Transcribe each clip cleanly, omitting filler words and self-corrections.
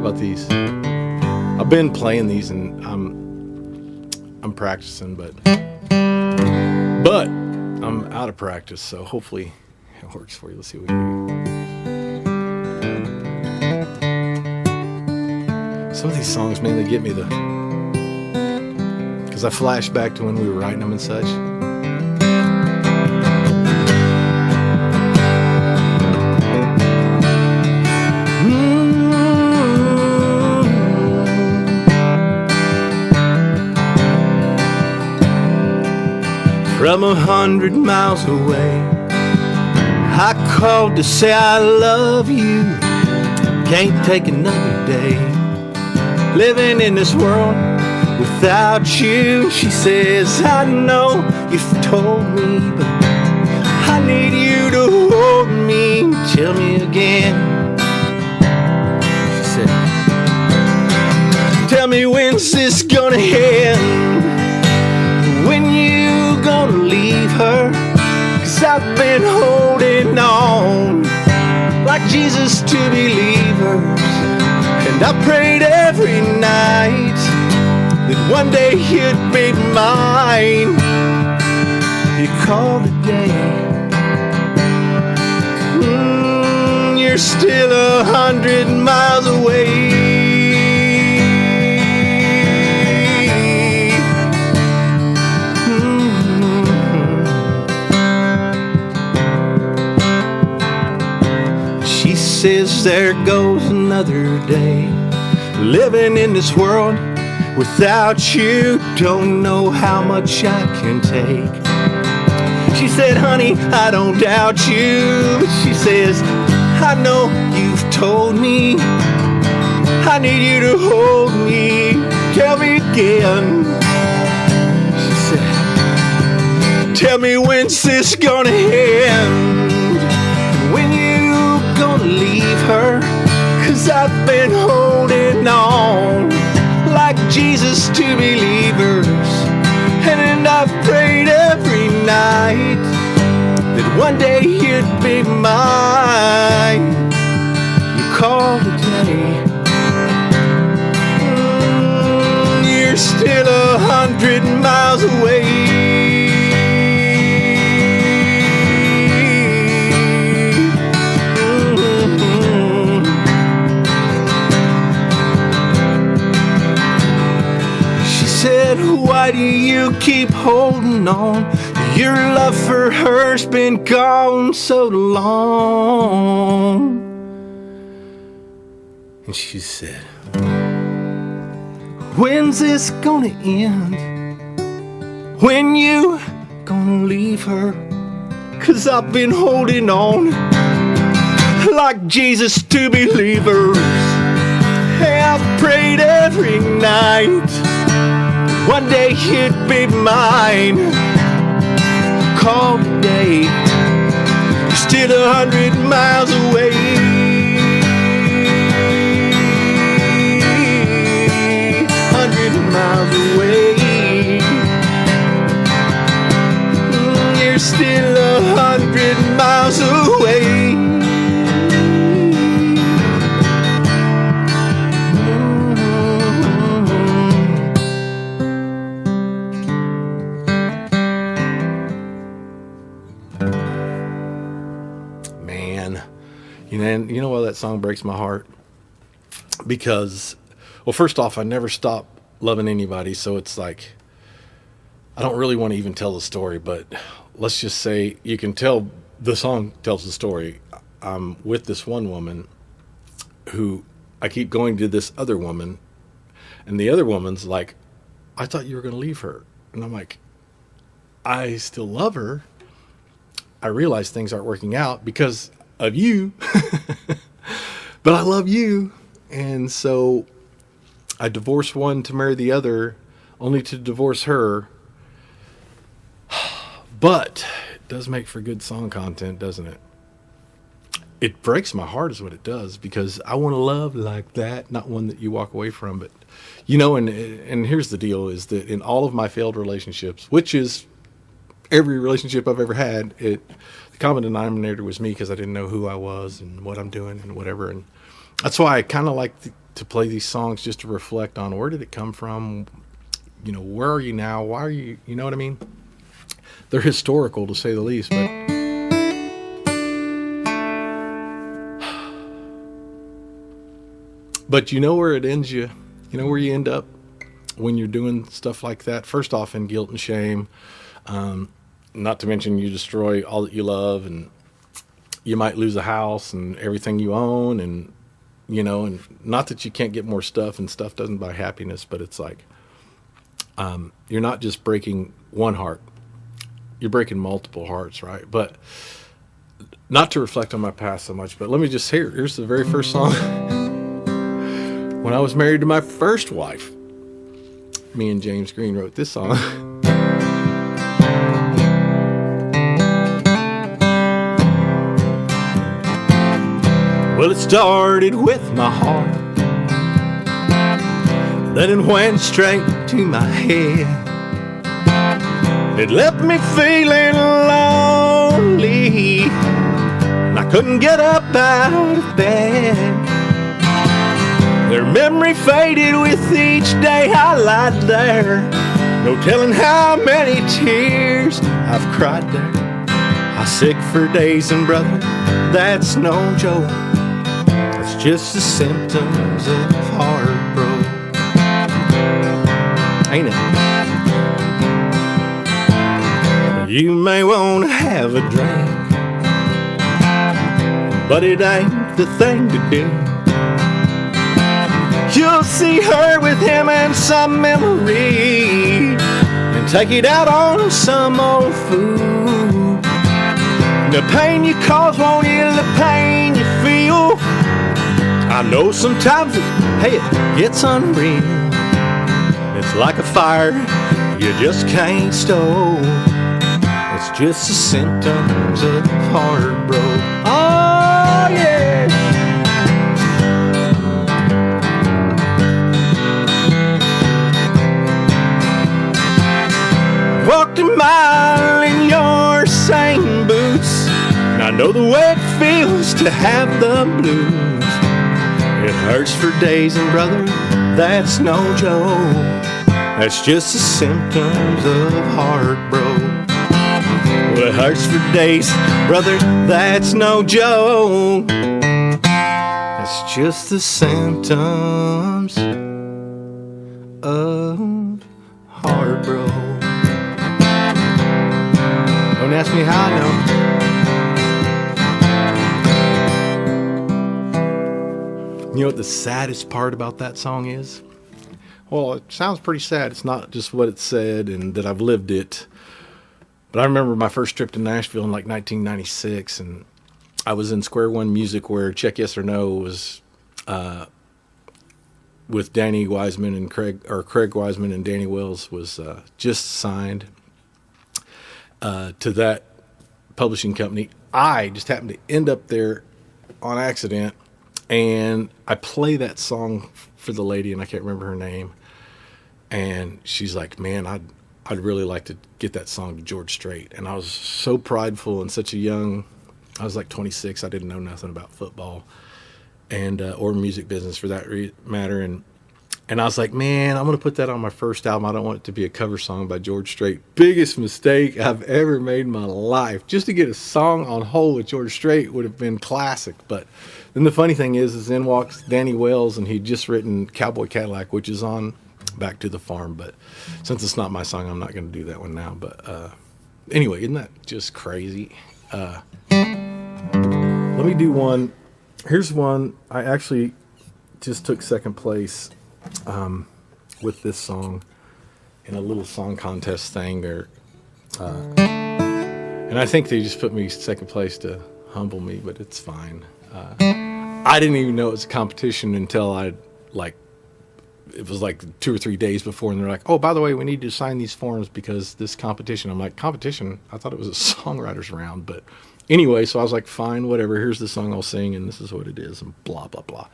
about these? I've been playing these and I'm practicing, but I'm out of practice, so hopefully it works for you. Let's see what we can do. Some of these songs, man, they get me because I flash back to when we were writing them and such. From 100 miles away, I called to say I love you. Can't take another day living in this world without you. She says, I know you've told me, but I need you to hold me. Tell me again. She said, tell me when's this gonna end? When you gonna leave her? 'Cause I've been holding on like Jesus to believers, and I prayed every night that one day you'd be mine. You called today, you're still 100 miles away. Says there goes another day living in this world without you. Don't know how much I can take. She said, honey, I don't doubt you. But she says, I know you've told me. I need you to hold me. Tell me again. She said, tell me when's this gonna end? When you gonna leave her? 'Cause I've been holding on like Jesus to believers, and I've prayed every night that one day you'd be mine. You called today, you're still 100 miles away. Why do you keep holding on? Your love for her's been gone so long. And she said, when's this gonna end? When you gonna leave her? 'Cause I've been holding on like Jesus to believers. Hey, I've prayed every night one day you'd be mine. Call today, you're still 100 miles away. 100 miles away. You're still 100 miles away. And you know why that song breaks my heart? Because, well, first off, I never stop loving anybody, so it's like, I don't really want to even tell the story, but let's just say you can tell the song tells the story. I'm with this one woman who I keep going to this other woman, and the other woman's like, I thought you were going to leave her. And I'm like, I still love her. I realize things aren't working out because of you, but I love you. And so I divorced one to marry the other, only to divorce her. But it does make for good song content, doesn't it? It breaks my heart is what it does, because I want to love like that, not one that you walk away from. But, you know, and here's the deal, is that in all of my failed relationships, which is every relationship I've ever had, the common denominator was me, because I didn't know who I was and what I'm doing and whatever. And that's why I kind of like to play these songs just to reflect on where did it come from? You know, where are you now? Why are you, you know what I mean? They're historical to say the least, but you know where it ends you know where you end up when you're doing stuff like that. First off, in guilt and shame, not to mention you destroy all that you love, and you might lose a house and everything you own, and you know, and not that you can't get more stuff, and stuff doesn't buy happiness, but it's like you're not just breaking one heart, you're breaking multiple hearts, right? But not to reflect on my past so much, but let me just here's the very first song. When I was married to my first wife, me and James Green wrote this song. Well, it started with my heart, then it went straight to my head. It left me feeling lonely, and I couldn't get up out of bed. Their memory faded with each day I lied there. No telling how many tears I've cried there. I sick for days, and brother, that's no joke. It's just the symptoms of heartbroke. Ain't it? You may want to have a drink, but it ain't the thing to do. You'll see her with him and some memory, and take it out on some old fool. The pain you cause won't heal the pain you feel. I know sometimes it gets unreal. It's like a fire you just can't stoke. It's just the symptoms of heartbroke. Oh yeah. Walked a mile in your same boots, and I know the way it feels to have the blues. It hurts for days, and brother, that's no joke. That's just the symptoms of heartbroke. Well, it hurts for days, brother, that's no joke. It's just the symptoms of heartbroke. Don't ask me how I know. You know what the saddest part about that song is? Well, it sounds pretty sad. It's not just what it said and that I've lived it. But I remember my first trip to Nashville in like 1996, and I was in Square One Music where Check Yes or No was with Danny Wiseman and Craig Wiseman and Danny Wells was just signed to that publishing company. I just happened to end up there on accident, and I play that song for the lady, and I can't remember her name, and she's like, man, I'd really like to get that song to George Strait. And I was so prideful and such a young, I was like 26, I didn't know nothing about football and or music business for that matter, and I was like, man, I'm going to put that on my first album. I don't want it to be a cover song by George Strait. Biggest mistake I've ever made in my life. Just to get a song on hold with George Strait would have been classic. But then the funny thing is in walks Danny Wells, and he'd just written Cowboy Cadillac, which is on Back to the Farm. But since it's not my song, I'm not going to do that one now. But anyway, isn't that just crazy? Let me do one. Here's one. I actually just took second place with this song in a little song contest thing there, and I think they just put me second place to humble me, but it's fine. I didn't even know it was a competition until it was like 2 or 3 days before, and they're like, oh, by the way, we need to sign these forms because this competition. I'm like, competition? I thought it was a songwriters round. But anyway, so I was like, fine, whatever, here's the song I'll sing, and this is what it is, and blah blah blah.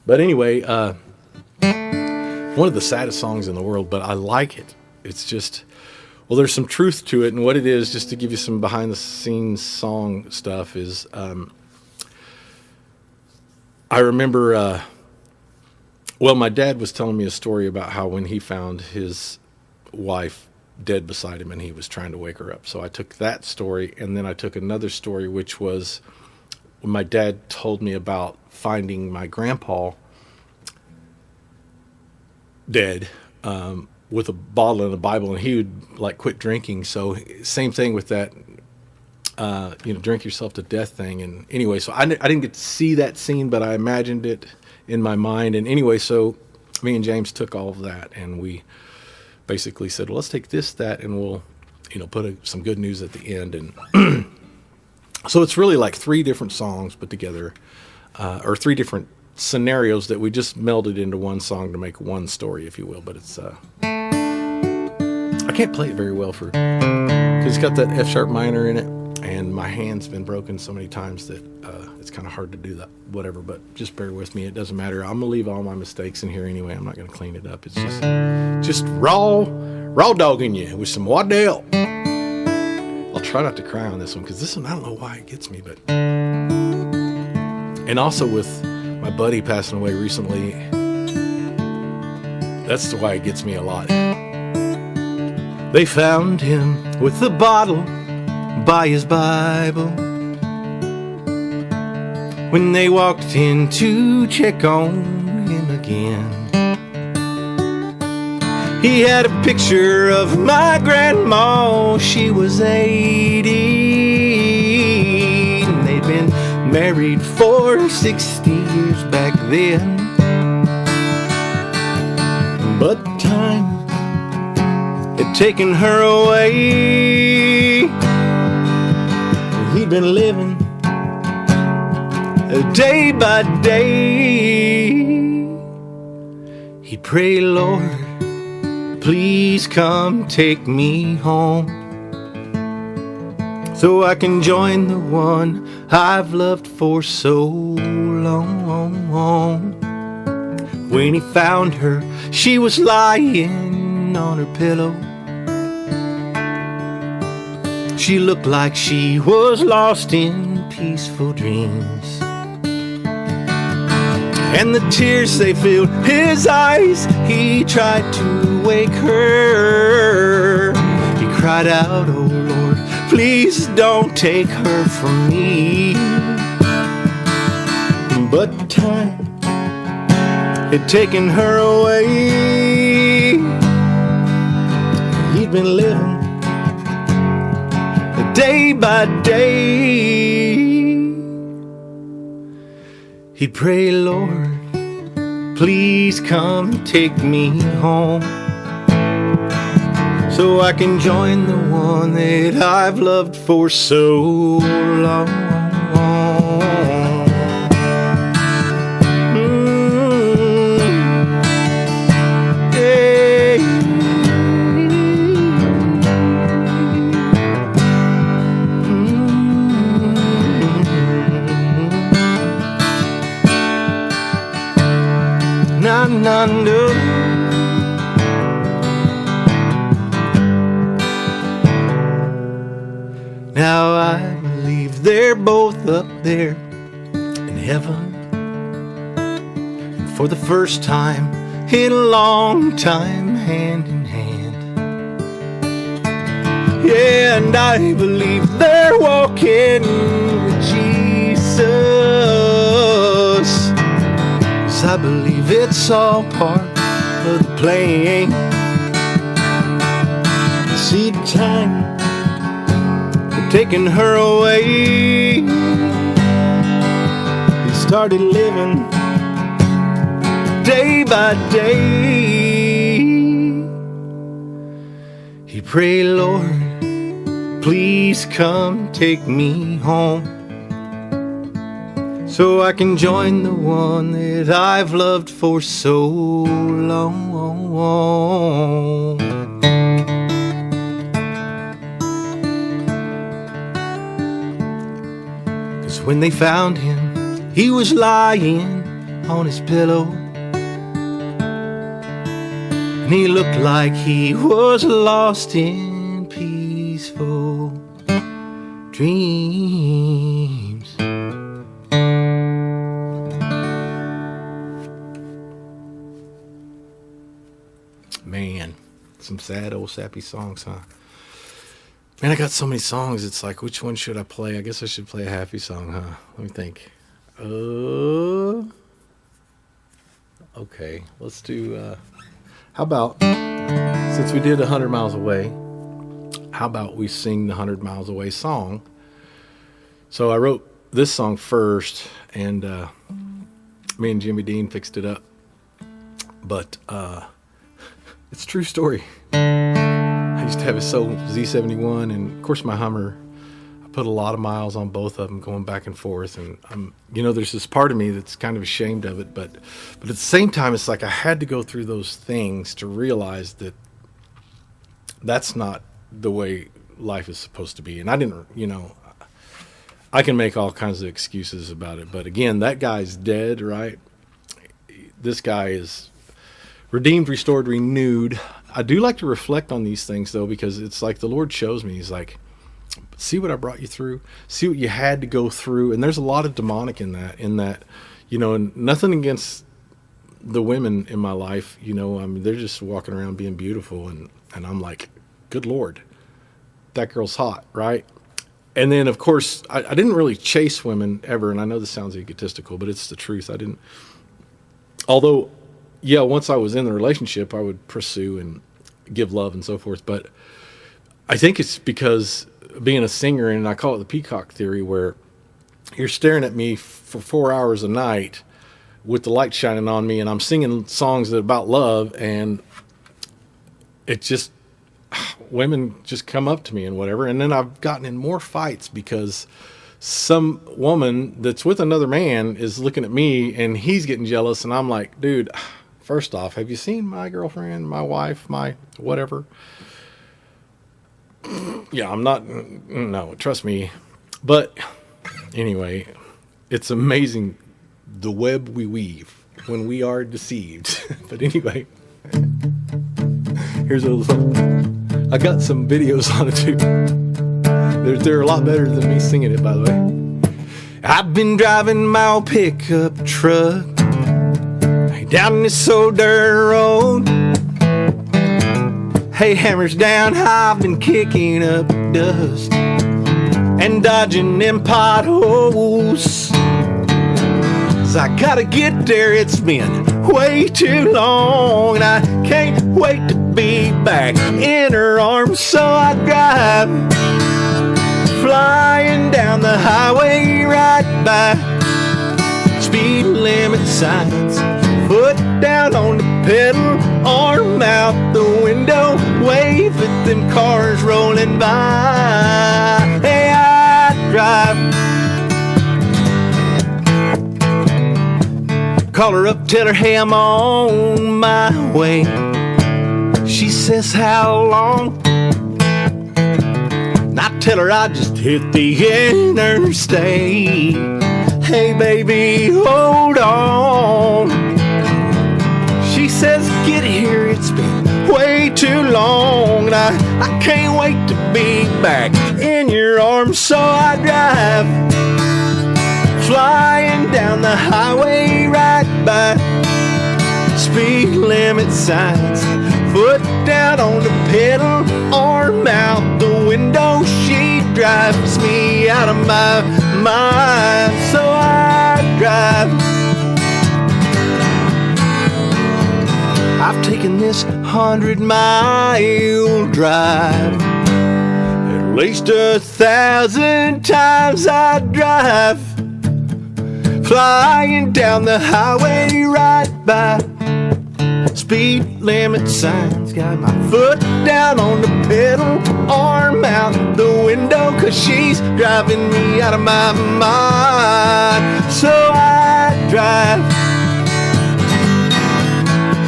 But anyway, one of the saddest songs in the world, but I like it. It's just, well, there's some truth to it, and what it is, just to give you some behind-the-scenes song stuff, is I remember Well, my dad was telling me a story about how when he found his wife dead beside him and he was trying to wake her up. So I took that story, and then I took another story, which was when my dad told me about finding my grandpa dead, with a bottle and a Bible, and he would like quit drinking. So same thing with that, drink yourself to death thing. And anyway, so I didn't get to see that scene, but I imagined it in my mind. And anyway, so me and James took all of that, and we basically said, well, let's take this, that, and we'll, put some good news at the end. And so it's really like 3 different songs put together, or 3 different scenarios that we just melded into one song to make one story, if you will. But it's I can't play it very well because it's got that F sharp minor in it, and my hand's been broken so many times that it's kind of hard to do that, whatever. But just bear with me, it doesn't matter. I'm gonna leave all my mistakes in here anyway. I'm not gonna clean it up. It's just raw dogging you with some Waddell. I'll try not to cry on this one, because this one, I don't know why it gets me, but and also with my buddy passing away recently, that's why it gets me a lot. They found him with a bottle by his Bible when they walked in to check on him again. He had a picture of my grandma. She was 80. They'd been married for 60 years back then. But time had taken her away. He'd been living day by day. He'd pray, Lord, please come take me home, so I can join the one I've loved for so long. When he found her, she was lying on her pillow. She looked like she was lost in peaceful dreams, and the tears, they filled his eyes. He tried to wake her. He cried out, oh Lord, please don't take her from me. But time had taken her away. He'd been living day by day. He'd pray, Lord, please come take me home, so I can join the one that I've loved for so long. Now I believe they're both up there in heaven, and for the first time in a long time, hand in hand. Yeah, and I believe they're walking with Jesus, 'cause I believe it's all part of the plan. See, time taking her away. He started living day by day. He prayed, Lord, please come take me home, so I can join the one that I've loved for so long. When they found him, he was lying on his pillow, and he looked like he was lost in peaceful dreams. Man, some sad old sappy songs, huh? Man, I got so many songs. It's like, which one should I play? I guess I should play a happy song, huh? Let me think. Okay, let's do, how about, since we did 100 Miles Away, how about we sing the 100 Miles Away song? So I wrote this song first, and me and Jimmy Dean fixed it up. But it's a true story. I used to have a Soul Z71, and of course my Hummer. I put a lot of miles on both of them, going back and forth. And there's this part of me that's kind of ashamed of it, but at the same time, it's like I had to go through those things to realize that that's not the way life is supposed to be. And I didn't, I can make all kinds of excuses about it, but again, that guy's dead, right? This guy is redeemed, restored, renewed. I do like to reflect on these things, though, because it's like the Lord shows me. He's like, see what I brought you through? See what you had to go through? And there's a lot of demonic in that, and nothing against the women in my life, they're just walking around being beautiful, and I'm like, good Lord, that girl's hot, right? And then, of course, I didn't really chase women ever, and I know this sounds egotistical, but it's the truth. I didn't. Although, yeah, once I was in the relationship, I would pursue and give love and so forth. But I think it's because being a singer, and I call it the peacock theory, where you're staring at me for 4 hours a night with the light shining on me, and I'm singing songs that are about love, and it just, women just come up to me and whatever. And then I've gotten in more fights because some woman that's with another man is looking at me and he's getting jealous. And I'm like, dude, first off, have you seen my girlfriend, my wife, my whatever? Yeah, I'm not, no, trust me. But anyway, it's amazing the web we weave when we are deceived. But anyway, here's a little something. I got some videos on it too. They're a lot better than me singing it, by the way. I've been driving my old pickup truck down this old dirt road. Hey, hammers down high, I've been kicking up dust and dodging them potholes. So I gotta get there, it's been way too long, and I can't wait to be back in her arms. So I drive, flying down the highway right by speed limit signs, foot down on the pedal, arm out the window, wave at them cars rolling by. Hey, I drive, call her up, tell her, hey, I'm on my way. She says, how long? And I tell her I just hit the interstate. Hey, baby, hold on. She says, get here, it's been way too long, and I can't wait to be back in your arms. So I drive, flying down the highway right by speed limit signs, foot down on the pedal, arm out the window. She drives me out of my mind. So I drive. I've taken this 100-mile drive at least 1,000 times. I drive, flying down the highway right by speed limit signs, got my foot down on the pedal, arm out the window, 'cause she's driving me out of my mind. So I drive,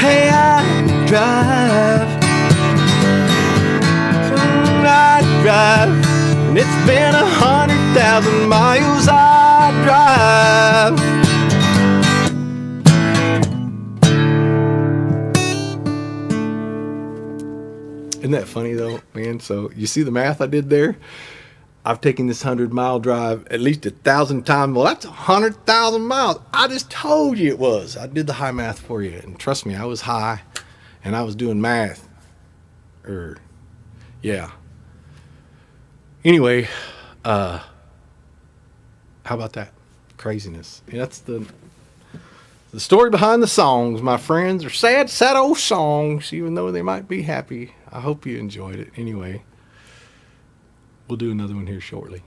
hey, I drive, I drive, and it's been 100,000 miles I drive. Isn't that funny though, man? So you see the math I did there? I've taken this 100-mile drive at least 1,000 times. Well, that's 100,000 miles. I just told you it was. I did the high math for you. And trust me, I was high and I was doing math. Yeah. Anyway, how about that? Craziness. Yeah, that's the story behind the songs, my friends. Are sad, sad old songs, even though they might be happy. I hope you enjoyed it. Anyway, we'll do another one here shortly.